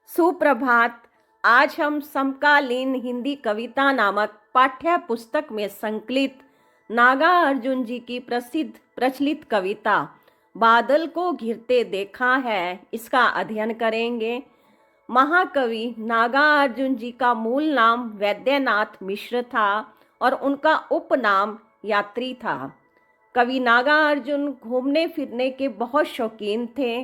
सुप्रभात। आज हम समकालीन हिंदी कविता नामक पाठ्य पुस्तक में संकलित नागा अर्जुन जी की प्रसिद्ध प्रचलित कविता बादल को घिरते देखा है इसका अध्ययन करेंगे। महाकवि नागा अर्जुन जी का मूल नाम वैद्यनाथ मिश्र था और उनका उपनाम यात्री था। कवि नागा अर्जुन घूमने फिरने के बहुत शौकीन थे।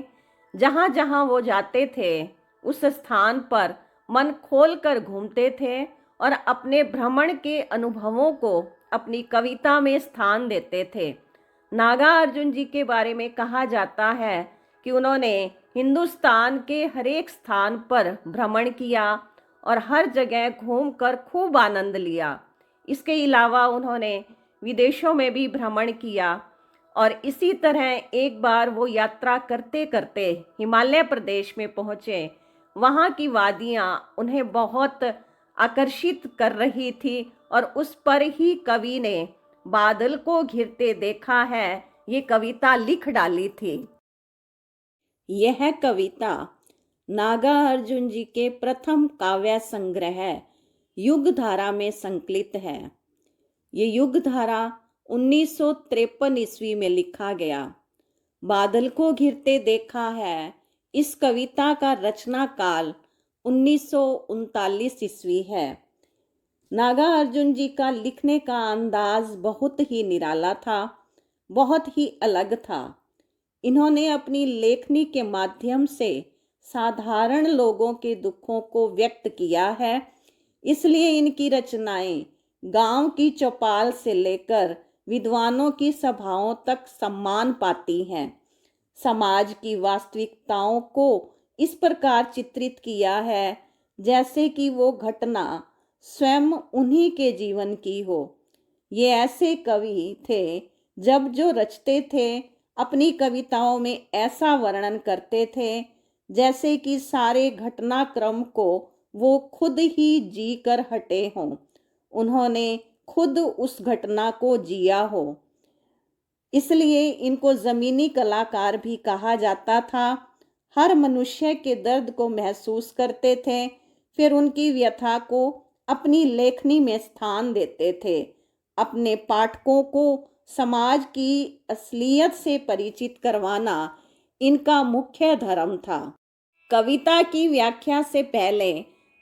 जहाँ जहाँ वो जाते थे उस स्थान पर मन खोलकर घूमते थे और अपने भ्रमण के अनुभवों को अपनी कविता में स्थान देते थे। नागा अर्जुन जी के बारे में कहा जाता है कि उन्होंने हिंदुस्तान के हर एक स्थान पर भ्रमण किया और हर जगह घूमकर खूब आनंद लिया। इसके अलावा उन्होंने विदेशों में भी भ्रमण किया और इसी तरह एक बार वो यात्रा करते करते हिमालय प्रदेश में पहुँचे। वहाँ की वादियाँ उन्हें बहुत आकर्षित कर रही थी और उस पर ही कवि ने बादल को घिरते देखा है ये कविता लिख डाली थी। यह कविता नागा अर्जुन जी के प्रथम काव्य संग्रह युगधारा में संकलित है। ये युगधारा 1953 ईस्वी में लिखा गया। बादल को घिरते देखा है इस कविता का रचना काल 1939 ईस्वी है। नागा अर्जुन जी का लिखने का अंदाज बहुत ही निराला था, बहुत ही अलग था। इन्होंने अपनी लेखनी के माध्यम से साधारण लोगों के दुखों को व्यक्त किया है, इसलिए इनकी रचनाएं गांव की चौपाल से लेकर विद्वानों की सभाओं तक सम्मान पाती हैं। समाज की वास्तविकताओं को इस प्रकार चित्रित किया है जैसे कि वो घटना स्वयं उन्हीं के जीवन की हो। ये ऐसे कवि थे जब जो रचते थे अपनी कविताओं में ऐसा वर्णन करते थे जैसे कि सारे घटनाक्रम को वो खुद ही जी कर हटे हों, उन्होंने खुद उस घटना को जिया हो। इसलिए इनको ज़मीनी कलाकार भी कहा जाता था। हर मनुष्य के दर्द को महसूस करते थे, फिर उनकी व्यथा को अपनी लेखनी में स्थान देते थे। अपने पाठकों को समाज की असलियत से परिचित करवाना इनका मुख्य धर्म था। कविता की व्याख्या से पहले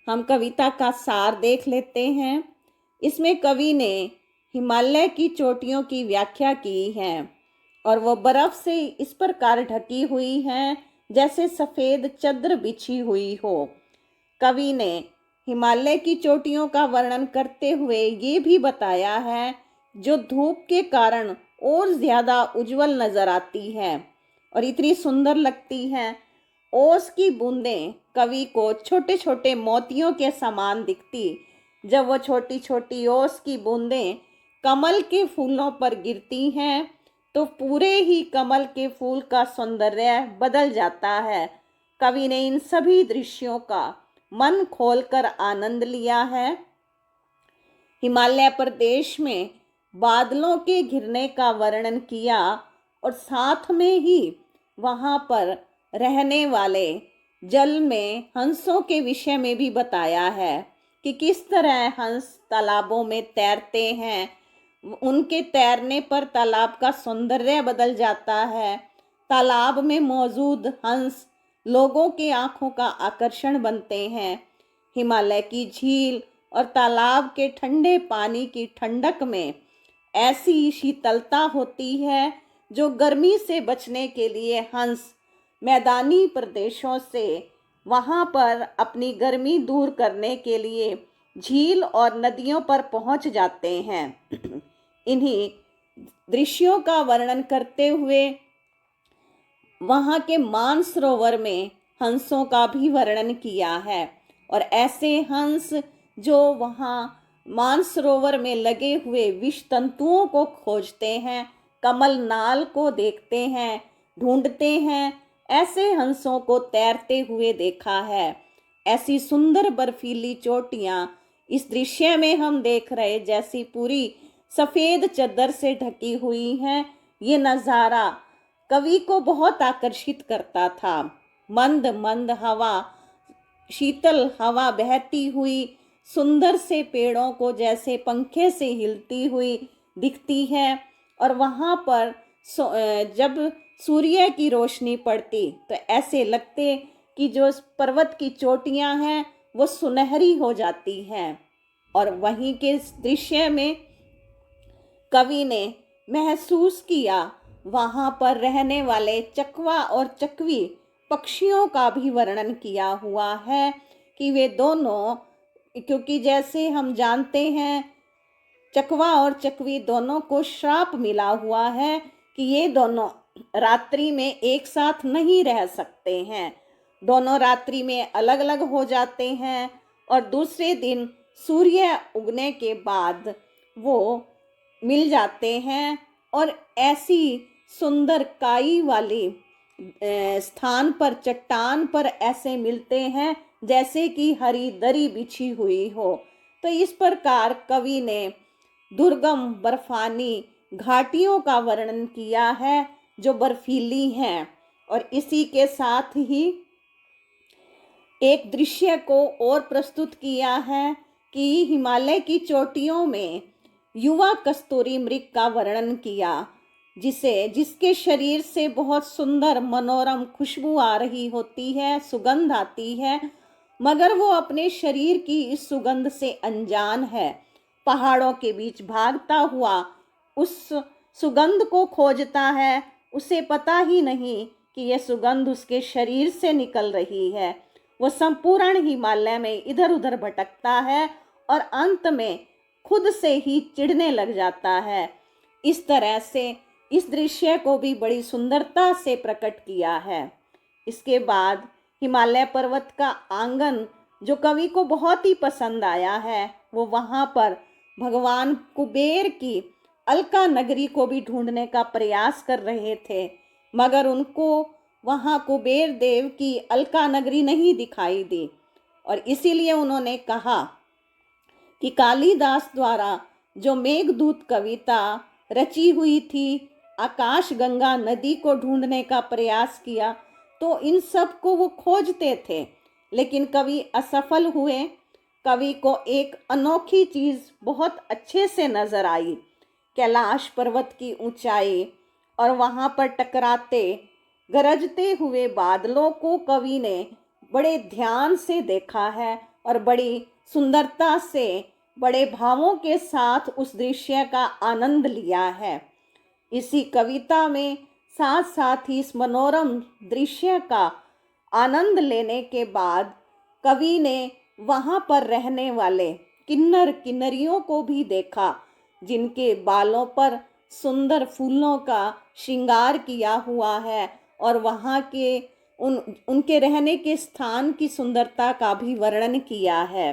हम कविता का सार देख लेते हैं। इसमें कवि ने हिमालय की चोटियों की व्याख्या की है और वो बर्फ से इस प्रकार ढकी हुई हैं जैसे सफ़ेद चादर बिछी हुई हो। कवि ने हिमालय की चोटियों का वर्णन करते हुए ये भी बताया है जो धूप के कारण और ज़्यादा उज्जवल नज़र आती है और इतनी सुंदर लगती हैं। ओस की बूंदें कवि को छोटे छोटे मोतियों के समान दिखती। जब वो छोटी छोटी ओस की बूंदें कमल के फूलों पर गिरती हैं तो पूरे ही कमल के फूल का सौंदर्य बदल जाता है। कवि ने इन सभी दृश्यों का मन खोलकर आनंद लिया है। हिमालय प्रदेश में बादलों के घिरने का वर्णन किया और साथ में ही वहाँ पर रहने वाले जल में हंसों के विषय में भी बताया है कि किस तरह हंस तालाबों में तैरते हैं। उनके तैरने पर तालाब का सौंदर्य बदल जाता है। तालाब में मौजूद हंस लोगों की आंखों का आकर्षण बनते हैं। हिमालय की झील और तालाब के ठंडे पानी की ठंडक में ऐसी शीतलता होती है जो गर्मी से बचने के लिए हंस मैदानी प्रदेशों से वहाँ पर अपनी गर्मी दूर करने के लिए झील और नदियों पर पहुँच जाते हैं। इन्हीं दृश्यों का वर्णन करते हुए वहाँ के मानसरोवर में हंसों का भी वर्णन किया है और ऐसे हंस जो वहाँ मानसरोवर में लगे हुए विष तंतुओं को खोजते हैं, कमल नाल को देखते हैं, ढूंढते हैं, ऐसे हंसों को तैरते हुए देखा है। ऐसी सुंदर बर्फीली चोटियाँ इस दृश्य में हम देख रहे जैसी पूरी सफ़ेद चादर से ढकी हुई हैं। ये नज़ारा कवि को बहुत आकर्षित करता था। मंद मंद हवा शीतल हवा बहती हुई सुंदर से पेड़ों को जैसे पंखे से हिलती हुई दिखती है। और वहाँ पर जब सूर्य की रोशनी पड़ती तो ऐसे लगते कि जो पर्वत की चोटियाँ हैं वो सुनहरी हो जाती हैं। और वहीं के दृश्य में कवि ने महसूस किया वहाँ पर रहने वाले चकवा और चकवी पक्षियों का भी वर्णन किया हुआ है कि वे दोनों, क्योंकि जैसे हम जानते हैं चकवा और चकवी दोनों को श्राप मिला हुआ है कि ये दोनों रात्रि में एक साथ नहीं रह सकते हैं, दोनों रात्रि में अलग अलग हो जाते हैं और दूसरे दिन सूर्य उगने के बाद वो मिल जाते हैं और ऐसी सुंदर काई वाली स्थान पर, चट्टान पर ऐसे मिलते हैं जैसे कि हरी दरी बिछी हुई हो। तो इस प्रकार कवि ने दुर्गम बर्फानी घाटियों का वर्णन किया है जो बर्फीली हैं। और इसी के साथ ही एक दृश्य को और प्रस्तुत किया है कि हिमालय की चोटियों में युवा कस्तूरी मृग का वर्णन किया, जिसके शरीर से बहुत सुंदर मनोरम खुशबू आ रही होती है, सुगंध आती है, मगर वो अपने शरीर की इस सुगंध से अनजान है। पहाड़ों के बीच भागता हुआ उस सुगंध को खोजता है, उसे पता ही नहीं कि यह सुगंध उसके शरीर से निकल रही है। वो संपूर्ण हिमालय में इधर उधर भटकता है और अंत में खुद से ही चिढ़ने लग जाता है। इस तरह से इस दृश्य को भी बड़ी सुंदरता से प्रकट किया है। इसके बाद हिमालय पर्वत का आंगन जो कवि को बहुत ही पसंद आया है, वो वहाँ पर भगवान कुबेर की अलका नगरी को भी ढूंढने का प्रयास कर रहे थे, मगर उनको वहाँ कुबेर देव की अलका नगरी नहीं दिखाई दी। और इसीलिए उन्होंने कहा कि कालिदास द्वारा जो मेघदूत कविता रची हुई थी, आकाश गंगा नदी को ढूंढने का प्रयास किया, तो इन सब को वो खोजते थे, लेकिन कवि असफल हुए। कवि को एक अनोखी चीज़ बहुत अच्छे से नजर आई, कैलाश पर्वत की ऊंचाई और वहाँ पर टकराते गरजते हुए बादलों को कवि ने बड़े ध्यान से देखा है और बड़ी सुंदरता से, बड़े भावों के साथ उस दृश्य का आनंद लिया है। इसी कविता में साथ साथ ही इस मनोरम दृश्य का आनंद लेने के बाद कवि ने वहाँ पर रहने वाले किन्नर किन्नरियों को भी देखा, जिनके बालों पर सुंदर फूलों का श्रृंगार किया हुआ है और वहाँ के उनके रहने के स्थान की सुंदरता का भी वर्णन किया है।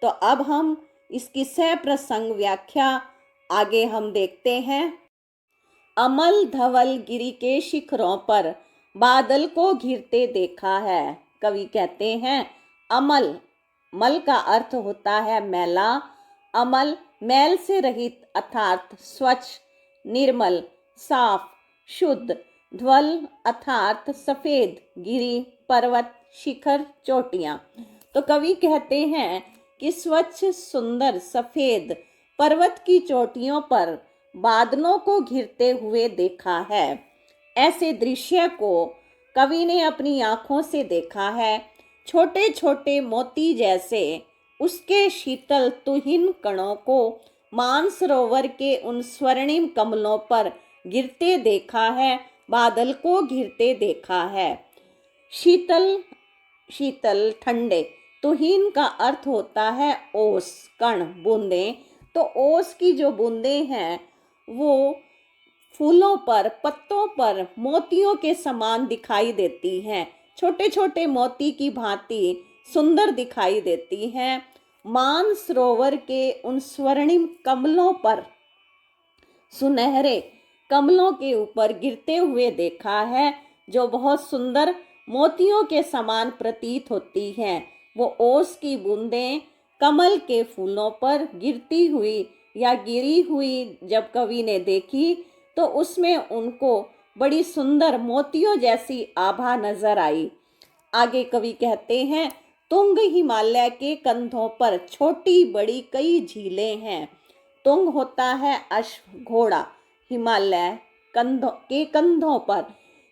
तो अब हम इसकी सह प्रसंग व्याख्या आगे हम देखते हैं। अमल धवल गिरी के शिखरों पर बादल को घिरते देखा है। कवि कहते हैं अमल, मल का अर्थ होता है मैला, अमल मैल से रहित अर्थात स्वच्छ, निर्मल, साफ, शुद्ध, ध्वल अर्थात सफेद, गिरी पर्वत, शिखर चोटियां। तो कवि कहते हैं कि स्वच्छ सुंदर सफेद पर्वत की चोटियों पर बादलों को घिरते हुए देखा है। ऐसे दृश्य को कवि ने अपनी आंखों से देखा है। छोटे छोटे मोती जैसे उसके शीतल तुहिन कणों को मानसरोवर के उन स्वर्णिम कमलों पर गिरते देखा है, बादल को घिरते देखा है। शीतल शीतल ठंडे, तुहिन का अर्थ होता है ओस, कण, बूंदें। तो ओस की जो बूंदें हैं वो फूलों पर, पत्तों पर मोतियों के समान दिखाई देती हैं, छोटे छोटे मोती की भांति सुंदर दिखाई देती हैं। मानसरोवर के उन स्वर्णिम कमलों पर, सुनहरे कमलों के ऊपर गिरते हुए देखा है, जो बहुत सुंदर मोतियों के समान प्रतीत होती हैं। वो ओस की बूंदें कमल के फूलों पर गिरती हुई या गिरी हुई जब कवि ने देखी तो उसमें उनको बड़ी सुंदर मोतियों जैसी आभा नजर आई। आगे कवि कहते हैं तुंग हिमालय के कंधों पर छोटी बड़ी कई झीलें हैं। तुंग होता है अश्व, घोड़ा। हिमालय कंधों पर,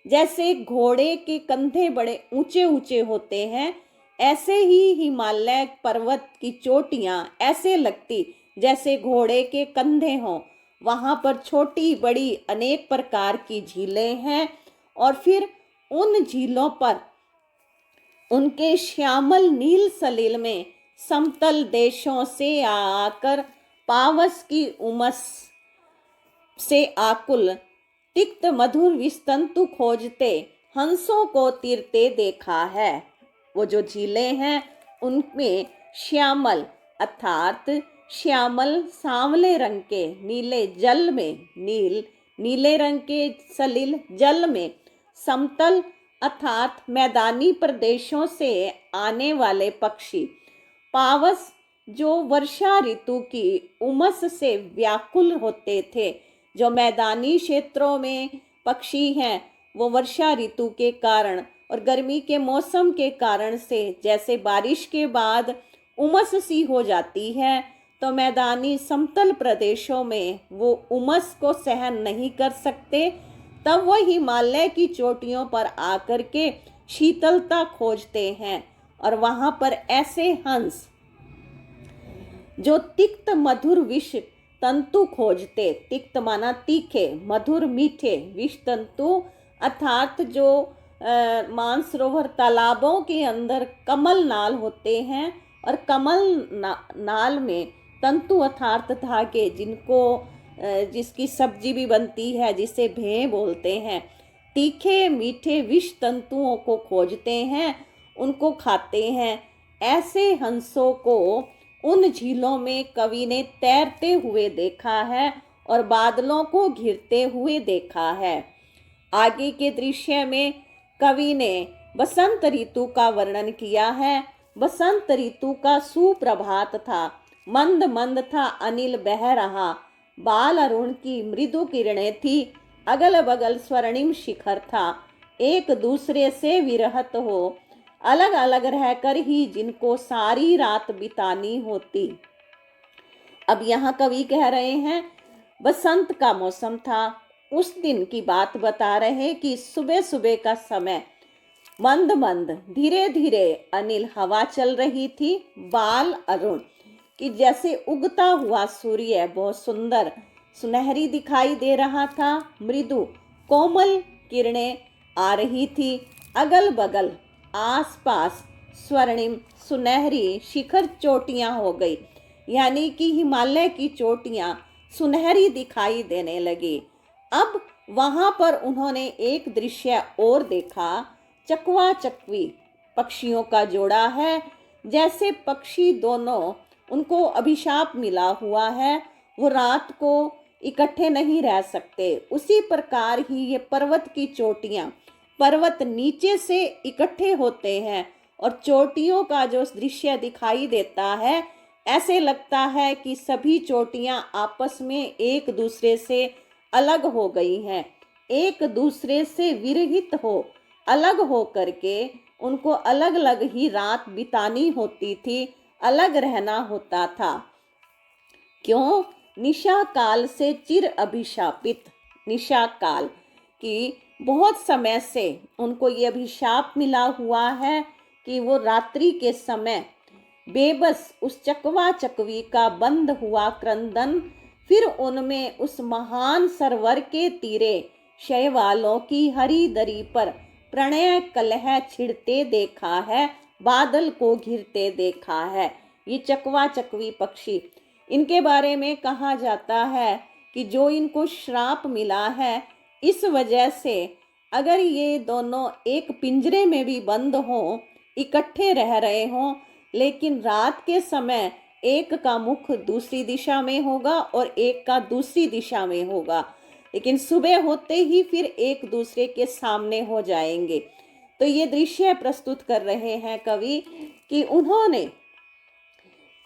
जैसे घोड़े के कंधे बड़े ऊंचे ऊंचे होते हैं, ऐसे ही हिमालय पर्वत की चोटियां ऐसे लगती जैसे घोड़े के कंधे हों। वहां पर छोटी बड़ी अनेक प्रकार की झीलें हैं और फिर उन झीलों पर उनके श्यामल नील सलिल में समतल देशों से आकर पावस की उमस से आकुल तिक्त मधुर विस्तंतु खोजते हंसों को तीरते देखा है। वो जो झीलें हैं उनमें श्यामल अर्थात श्यामल सांवले रंग के नीले जल में, नीले रंग के सलिल जल में, समतल अर्थात मैदानी प्रदेशों से आने वाले पक्षी, पावस जो वर्षा ऋतु की उमस से व्याकुल होते थे। जो मैदानी क्षेत्रों में पक्षी हैं वो वर्षा ऋतु के कारण और गर्मी के मौसम के कारण से जैसे बारिश के बाद उमस सी हो जाती है, तो मैदानी समतल प्रदेशों में वो उमस को सहन नहीं कर सकते, तब वह हिमालय की चोटियों पर आकर के शीतलता खोजते हैं। और वहां पर ऐसे हंस जो तिक्त मधुर विष तंतु खोजते, तिक्त माना तीखे, मधुर मीठे, विष तंतु अर्थात जो मानसरोवर तालाबों के अंदर कमल नाल होते हैं और कमल नाल में तंतु अर्थात धागे, जिसकी सब्जी भी बनती है, जिसे भें बोलते हैं, तीखे मीठे विष तंतुओं को खोजते हैं, उनको खाते हैं। ऐसे हंसों को उन झीलों में कवि ने तैरते हुए देखा है और बादलों को घिरते हुए देखा है। आगे के दृश्य में कवि ने बसंत ऋतु का वर्णन किया है। बसंत ऋतु का सुप्रभात था, मंद मंद था अनिल बह रहा, बाल अरुण की मृदु किरणें थी, अगल बगल स्वर्णिम शिखर था, एक दूसरे से विरहत हो, अलग अलग रहकर ही जिनको सारी रात बितानी होती। अब यहाँ कवि कह रहे हैं बसंत का मौसम था, उस दिन की बात बता रहे कि सुबह सुबह का समय, मंद मंद धीरे धीरे अनिल हवा चल रही थी, बाल अरुण कि जैसे उगता हुआ सूर्य बहुत सुंदर सुनहरी दिखाई दे रहा था, मृदु कोमल किरणें आ रही थी, अगल बगल आसपास स्वर्णिम सुनहरी शिखर चोटियां हो गई, यानी कि हिमालय की चोटियां सुनहरी दिखाई देने लगी। अब वहां पर उन्होंने एक दृश्य और देखा, चकवा चकवी पक्षियों का जोड़ा है। जैसे पक्षी दोनों, उनको अभिशाप मिला हुआ है, वो रात को इकट्ठे नहीं रह सकते, उसी प्रकार ही ये पर्वत की चोटियां, पर्वत नीचे से इकट्ठे होते हैं और चोटियों का जो दृश्य दिखाई देता है, ऐसे लगता है कि सभी चोटियां आपस में एक दूसरे से अलग हो गई हैं, एक दूसरे से विरहित हो, अलग हो करके उनको अलग अलग ही रात बितानी होती थी, अलग रहना होता था। क्यों? निशा काल से चिर अभिशापित, निशा काल की बहुत समय से उनको ये अभिशाप मिला हुआ है कि वो रात्रि के समय बेबस उस चकवा चकवी का बंद हुआ क्रंदन, फिर उनमें उस महान सरोवर के तीरे शैवालों की हरी दरी पर प्रणय कलह छिड़ते देखा है, बादल को घिरते देखा है। ये चकवा चकवी पक्षी, इनके बारे में कहा जाता है कि जो इनको श्राप मिला है, इस वजह से अगर ये दोनों एक पिंजरे में भी बंद हों, इकट्ठे रह रहे हों, लेकिन रात के समय एक का मुख दूसरी दिशा में होगा और एक का दूसरी दिशा में होगा, लेकिन सुबह होते ही फिर एक दूसरे के सामने हो जाएंगे। तो ये दृश्य प्रस्तुत कर रहे हैं कवि कि उन्होंने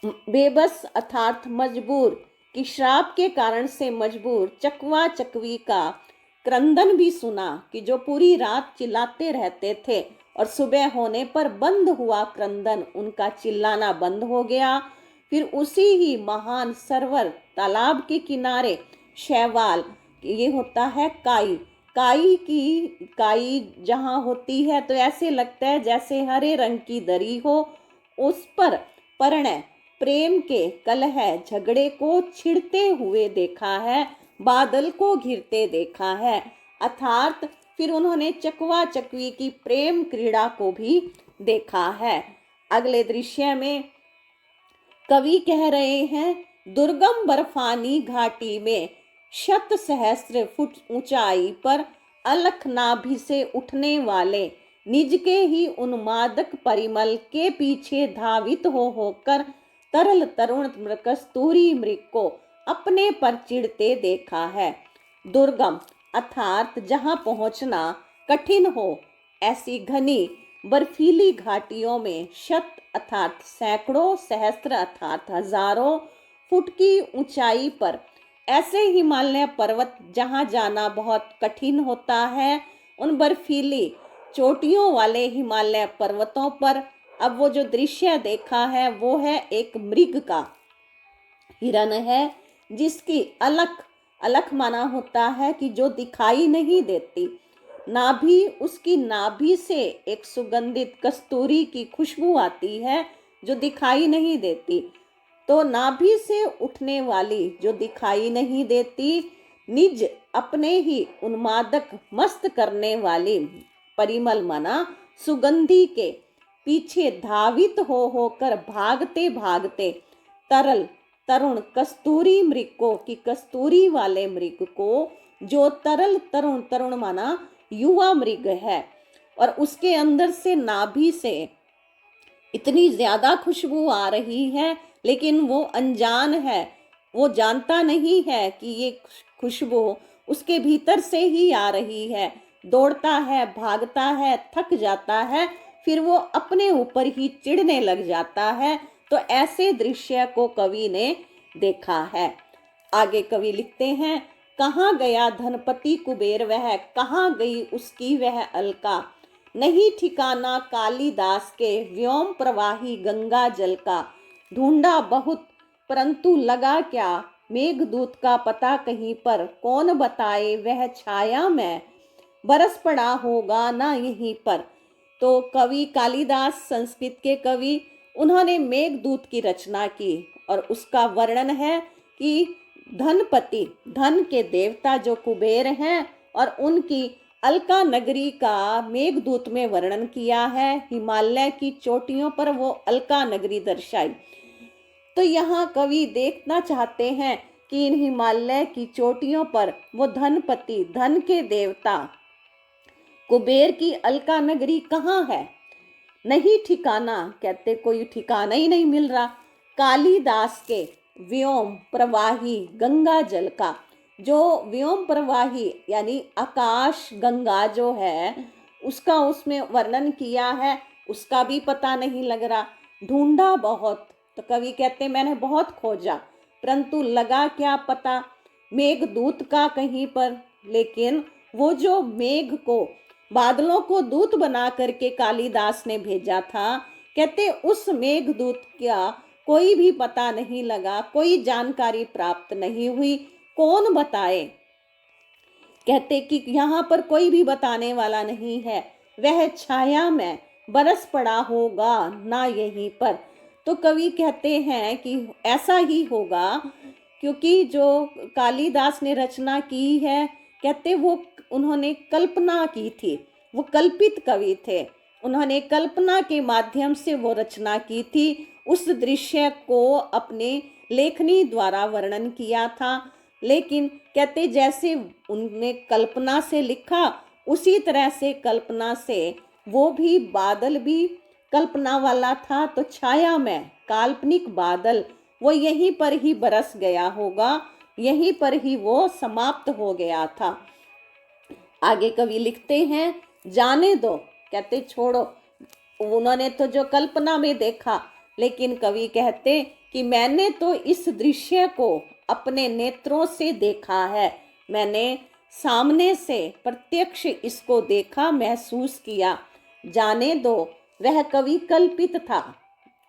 बेबस अर्थात मजबूर, कि श्राप के कारण से मजबूर चकवा चकवी का क्रंदन भी सुना, कि जो पूरी रात चिल्लाते रहते थे और सुबह होने पर बंद हुआ क्रंदन, उनका चिल्लाना बंद हो गया। फिर उसी ही महान सरोवर तालाब के किनारे शैवाल, ये होता है काई, काई जहाँ होती है तो ऐसे लगता है जैसे हरे रंग की दरी हो, उस पर प्रणय प्रेम के कलह झगड़े को छिड़ते हुए देखा है, बादल को घिरते देखा है। अर्थात फिर उन्होंने चकवा चकवी की प्रेम क्रीड़ा को भी देखा है। अगले दृश्य में कवि कह रहे हैं, दुर्गम बर्फानी घाटी में शत सहस्त्र फुट ऊंचाई पर अलख नाभि से उठने वाले निज के ही उन्मादक परिमल के पीछे धावित हो होकर तरल तरुण कस्तूरी मृग को अपने पर चिढ़ते देखा है। दुर्गम अर्थात जहाँ पहुँचना कठिन हो, ऐसी घनी बर्फीली घाटियों में शत अर्थात सैकड़ों, सहस्त्र अर्थात हजारों फुट की ऊंचाई पर ऐसे हिमालय पर्वत जहाँ जाना बहुत कठिन होता है, उन बर्फीली चोटियों वाले हिमालय पर्वतों पर अब वो जो दृश्य देखा है वो है एक मृग का, हिरन है, जिसकी अलख, अलख माना होता है कि जो दिखाई नहीं देती, नाभि, उसकी नाभि से एक सुगंधित कस्तूरी की खुशबू आती है जो दिखाई नहीं देती। तो नाभि से उठने वाली जो दिखाई नहीं देती, निज अपने ही उन्मादक मस्त करने वाली परिमल माना सुगंधी के पीछे धावित हो होकर भागते भागते तरल तरुण कस्तूरी मृग को, कि कस्तूरी वाले मृग को, जो तरल तरुण, तरुण माना युवा मृग है, और उसके अंदर से नाभि से इतनी ज्यादा खुशबू आ रही है, लेकिन वो अनजान है, वो जानता नहीं है कि ये खुशबू उसके भीतर से ही आ रही है। दौड़ता है, भागता है, थक जाता है, फिर वो अपने ऊपर ही चिढ़ने लग जाता है। तो ऐसे दृश्य को कवि ने देखा है। आगे कवि लिखते हैं, कहाँ गया धनपति कुबेर वह, कहाँ गई उसकी वह अलका, नहीं ठिकाना कालिदास के व्योम प्रवाही गंगा जल का, ढूंढा बहुत परंतु लगा क्या, मेघदूत का पता कहीं पर, कौन बताए वह छाया में, बरस पड़ा होगा ना यहीं पर। तो कवि कालिदास, संस्कृत के कवि, उन्होंने मेघदूत की रचना की और उसका वर्णन है कि धनपति, धन के देवता जो कुबेर हैं, और उनकी अलका नगरी का मेघदूत में वर्णन किया है। हिमालय की चोटियों पर वो अलका नगरी दर्शाई। तो यहाँ कवि देखना चाहते हैं कि इन हिमालय की चोटियों पर वो धनपति, धन के देवता कुबेर की अलका नगरी कहाँ है। नहीं ठिकाना, कहते कोई ठिकाना ही नहीं मिल रहा। कालिदास के व्योम प्रवाही गंगा जल का, जो व्योम प्रवाही यानी आकाश गंगा जो है, उसका उसमें वर्णन किया है, उसका भी पता नहीं लग रहा। ढूंढा बहुत, तो कवि कहते मैंने बहुत खोजा, परंतु लगा क्या पता, मेघदूत का कहीं पर। लेकिन वो जो मेघ को, बादलों को दूत बना करके कालिदास ने भेजा था, कहते उस मेघदूत का कोई भी पता नहीं लगा, कोई जानकारी प्राप्त नहीं हुई, कौन बताए। कहते कि यहाँ पर कोई भी बताने वाला नहीं है, वह छाया में बरस पड़ा होगा ना यहीं पर। तो कवि कहते हैं कि ऐसा ही होगा, क्योंकि जो कालिदास ने रचना की है, कहते वो उन्होंने कल्पना की थी, वो कल्पित कवि थे, उन्होंने कल्पना के माध्यम से वो रचना की थी, उस दृश्य को अपने लेखनी द्वारा वर्णन किया था। लेकिन कहते जैसे उनने कल्पना से लिखा, उसी तरह से कल्पना से वो भी बादल भी कल्पना वाला था, तो छाया में काल्पनिक बादल वो यहीं पर ही बरस गया होगा, यहीं पर ही वो समाप्त हो गया था। आगे कवि लिखते हैं, जाने दो, कहते छोड़ो, उन्होंने तो जो कल्पना में देखा, लेकिन कवि कहते कि मैंने तो इस दृश्य को अपने नेत्रों से देखा है, मैंने सामने से प्रत्यक्ष इसको देखा, महसूस किया। जाने दो, वह कवि कल्पित था।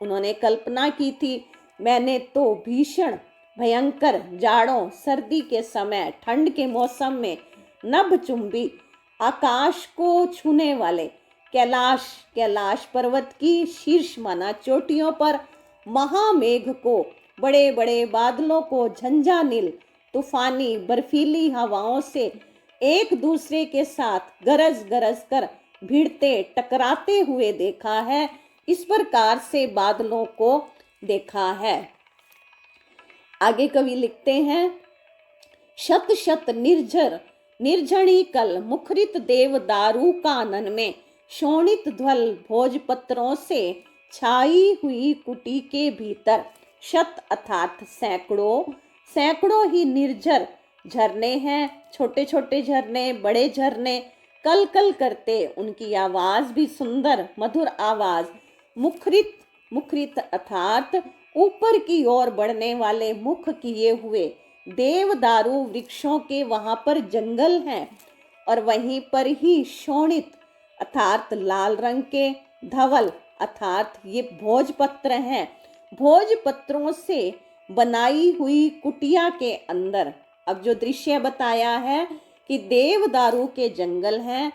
उन्होंने कल्पना की थी, मैंने तो भीषण भयंकर जाड़ों, सर्दी के समय, ठंड के मौसम में नभ चुंबी आकाश को छूने वाले कैलाश पर्वत की शीर्ष माना चोटियों पर महामेघ को, बड़े बड़े बादलों को झंझानील तूफानी बर्फीली हवाओं से एक दूसरे के साथ गरज गरज कर भिड़ते टकराते हुए देखा है। इस प्रकार से बादलों को देखा है। आगे कवि लिखते हैं, शत शत निर्झर निर्झणी कल मुखरित देव दारू कानन में, शोणित ध्वल भोजपत्रों से छाई हुई कुटी के भीतर। शत अर्थात सैकड़ों, सैकड़ों ही निर्झर झरने हैं, छोटे छोटे झरने, बड़े झरने, कल कल करते, उनकी आवाज भी सुंदर मधुर आवाज। मुखरित, मुखरित अर्थात ऊपर की ओर बढ़ने वाले मुख किए हुए देवदारू वृक्षों के वहां पर जंगल हैं, और वहीं पर ही शोणित अर्थात लाल रंग के, धवल अर्थात ये भोजपत्र हैं, भोजपत्रों से बनाई हुई कुटिया के अंदर। अब जो दृश्य बताया है कि देवदारू के जंगल हैं,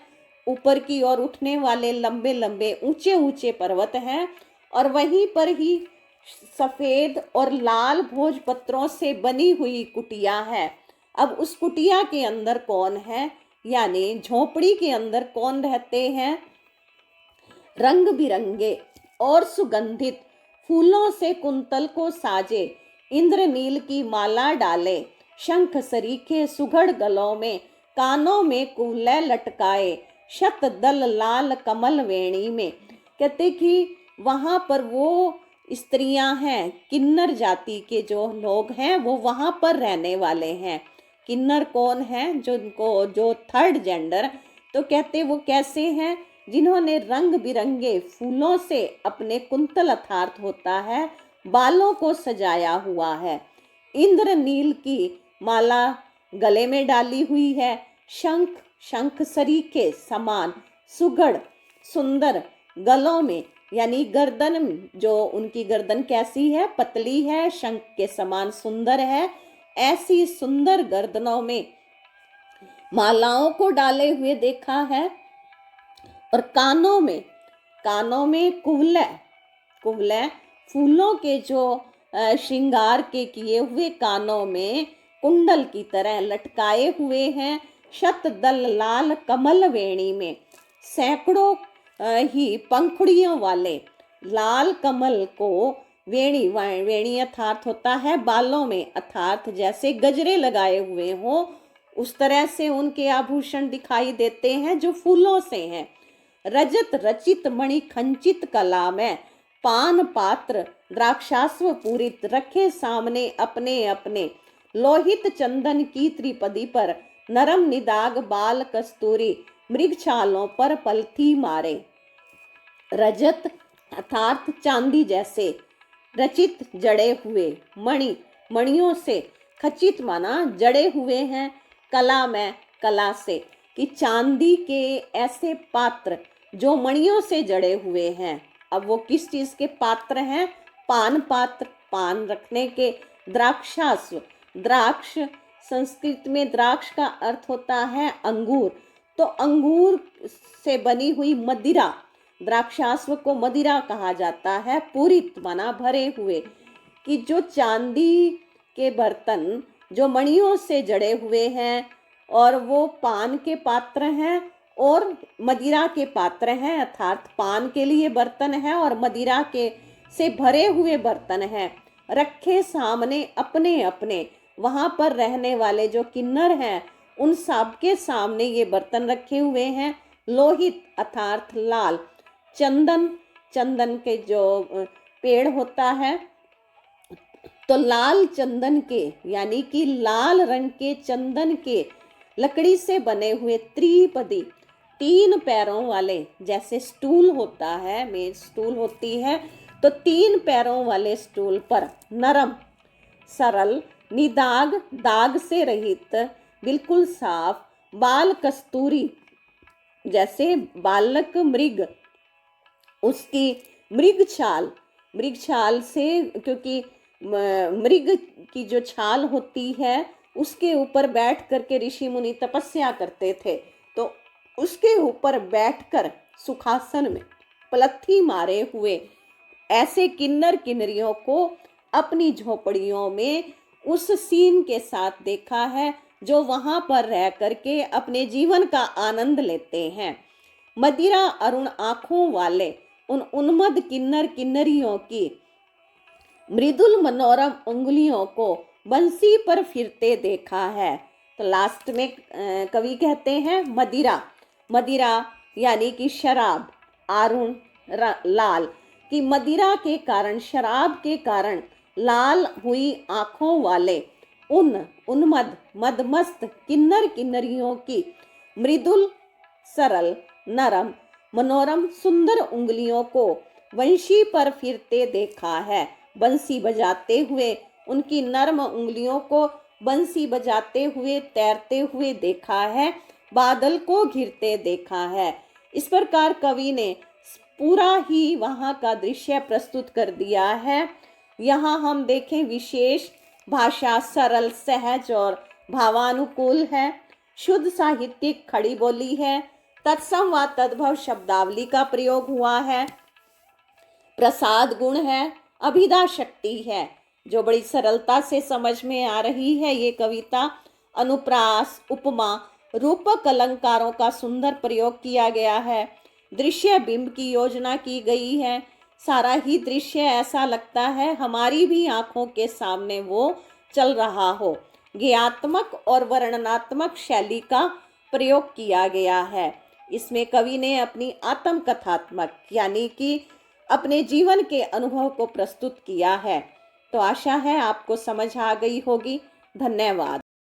ऊपर की ओर उठने वाले लंबे लंबे ऊंचे ऊंचे पर्वत हैं, और वहीं पर ही सफेद और लाल भोजपत्रों से बनी हुई कुटिया है। अब उस कुटिया के अंदर कौन है, यानी झोपड़ी के अंदर कौन रहते हैं? रंग बिरंगे और सुगंधित फूलों से कुंतल को साजे, इंद्रनील की माला डाले, शंख सरीखे सुघड़ गलों में, कानों में कुल्ले लटकाए, शत दल लाल कमल वेणी में। कहते कि वहां पर वो स्त्रियां हैं, किन्नर जाति के जो लोग हैं वो वहां पर रहने वाले हैं। किन्नर कौन है? जो थर्ड जेंडर, तो कहते वो कैसे हैं? जिन्होंने रंग बिरंगे फूलों से अपने कुंतल अर्थात होता है बालों को सजाया हुआ है, इंद्रनील की माला गले में डाली हुई है, शंख सरीखे समान सुघड़ सुंदर गलों में, यानी गर्दन, जो उनकी गर्दन कैसी है? पतली है, शंख के समान सुंदर है। ऐसी सुंदर गर्दनों में मालाओं को डाले हुए देखा है, और कानों में कुवले फूलों के जो श्रृंगार के किए हुए कानों में कुंडल की तरह लटकाए हुए हैं। शत दल लाल कमल वेणी में, सैकड़ों ही पंखुड़ियों वाले लाल कमल को वेणी अर्थात होता है बालों में, अर्थात जैसे गजरे लगाए हुए हो उस तरह से उनके आभूषण दिखाई देते हैं जो फूलों से हैं। रजत रचित मणि खंचित कला में, पान पात्र द्राक्षास्व पूरित रखे सामने अपने अपने, लोहित चंदन की त्रिपदी पर नरम निदाग बाल कस्तूरी, मृग छालों पर पलथी मारे। रजत अर्थात चांदी जैसे, रचित जड़े हुए, मणियों से, खचित माना जड़े हुए हैं, कला में कला से, कि चांदी के ऐसे पात्र जो मणियों से जड़े हुए हैं। अब वो किस चीज के पात्र हैं? पान पात्र, पान रखने के, द्राक्षास्व, द्राक्ष संस्कृत में द्राक्ष का अर्थ होता है अंगूर, तो अंगूर से बनी हुई मदिरा, द्राक्षास्व को मदिरा कहा जाता है। पूरित माना भरे हुए, कि जो चांदी के बर्तन जो मणियों से जड़े हुए हैं, और वो पान के पात्र हैं और मदिरा के पात्र हैं, अर्थात पान के लिए बर्तन है और मदिरा के से भरे हुए बर्तन हैं, रखे सामने अपने अपने। वहां पर रहने वाले जो किन्नर हैं उन सब के सामने ये बर्तन रखे हुए हैं। लोहित अर्थात लाल, चंदन के जो पेड़ होता है, तो लाल चंदन के यानी कि लाल रंग के चंदन के लकड़ी से बने हुए त्रिपदी, 3 पैरों वाले, जैसे स्टूल होता है, मेज स्टूल होती है, तो 3 पैरों वाले स्टूल पर नरम सरल निदाग दाग से रहित बिल्कुल साफ, बाल कस्तूरी जैसे बालक मृग उसकी मृग छाल से, क्योंकि मृग की जो छाल होती है उसके ऊपर बैठ करके ऋषि मुनि तपस्या करते थे, तो उसके ऊपर बैठकर सुखासन में पलथी मारे हुए ऐसे किन्नर किन्नरियों को अपनी झोपड़ियों में उस सीन के साथ देखा है, जो वहां पर रह करके अपने जीवन का आनंद लेते हैं। मदिरा अरुण आंखों वाले उन उन्मद किन्नर किन्नरियों की मृदुल मनोरम उंगलियों को बंसी पर फिरते देखा है। तो लास्ट में कवि कहते हैं मदिरा, मदिरा यानी कि शराब, अरुण लाल, कि मदिरा के कारण, शराब के कारण लाल हुई आंखों वाले उन उन्मद मदमस्त किन्नर किन्नरियों की मृदुल सरल नरम मनोरम सुंदर उंगलियों को वंशी पर फिरते देखा है। बंसी बजाते हुए उनकी नर्म उंगलियों को बंसी बजाते हुए तैरते हुए देखा है, बादल को घिरते देखा है। इस प्रकार कवि ने पूरा ही वहाँ का दृश्य प्रस्तुत कर दिया है। यहाँ हम देखें, विशेष भाषा सरल सहज और भावानुकूल है, शुद्ध साहित्यिक खड़ी बोली है, तत्सम व तद्भव शब्दावली का प्रयोग हुआ है, प्रसाद गुण है, अभिधा शक्ति है, जो बड़ी सरलता से समझ में आ रही है। ये कविता अनुप्रास, उपमा, रूपक अलंकारों का सुंदर प्रयोग किया गया है। दृश्य बिंब की योजना की गई है। सारा ही दृश्य ऐसा लगता है हमारी भी आंखों के सामने वो चल रहा हो। ज्ञात्मक और वर्णनात्मक शैली का प्रयोग किया गया है। इसमें कवि ने अपनी आत्मकथात्मक यानी कि अपने जीवन के अनुभव को प्रस्तुत किया है। तो आशा है आपको समझ आ गई होगी। धन्यवाद।